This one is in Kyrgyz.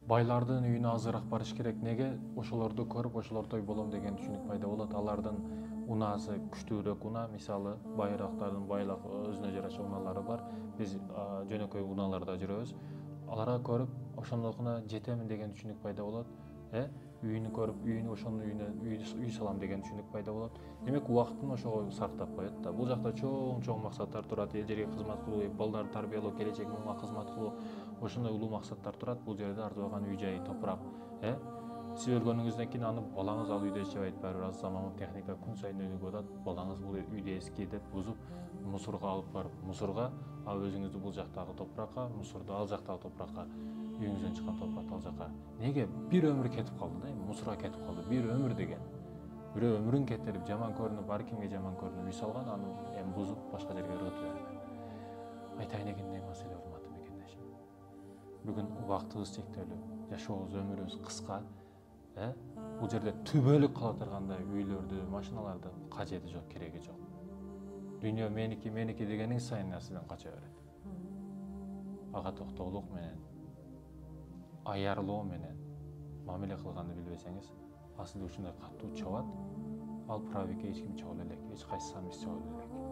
Байлардын үйүнө азыраак барыш керек. Неге? Ошолорду көрүп, ошолордой болом деген түшүнүк пайда болот. Алардын унаасы күчтүүрөөк унаа, мисалы байраактардын байлык өзүнө жараша унаалары бар. Биз жөнөкөй унааларда жүрөбүз. Аларга көрүп, ошондокуна жетемин деген түшүнүк пайда болот. Үйүнү көрүп, ошонун үйүнө үй салам деген түшүнүк пайда болот. Демек, убактын ошого сарптап коет да. Бул жакта чоң максаттар турат. Эл жерге кызмат кылуу, балдарды тарбиялоо, келечек муңга кызмат кылуу. Ошондой улуу максаттар турат. Бул жерде ардыбаган үй жай, топурак. Сиз өлгөнүңүздөн кийин аны балаңыз ал үйдө жашабайт, баары бир заманбап техника күн сайын өнүгүп атат. Балаңыз бул үйдө эски деп бузуп, мусорго алып барып, мусорго, ал өзүңүздү бул жактагы топуракка, мусорду ал жактагы топуракка, үйүңүздөн чыккан топуракты ал жака. Неге? Бир өмүр кетип калды да, мусорго кетип калды. Бир өмүр деген. Бирөө өмүрүн кетирип, жаман көрүнүп, ар кимге жаман көрүнүп үй салган, аны эми бузуп, башка жерге ыргытып берген. Айтайын дегенде маселе урматтуу мекендешим. Бүгүн убактыбыз чектелүү, жашообуз, өмүрүбүз кыска. Бул жерде түбөлүк кала тургандай үйлөрдү, машиналарды кажети жок, кереги жок. Дүйнө меники дегениң сайын нерседен кача берет. Ага токтоолук менен, аярлоо менен мамиле кылганды билбесеңиз, асыл ушундай катуу чабат. Ал правекке эч ким чабыла элек, эч кайсы эмес чабыла элек.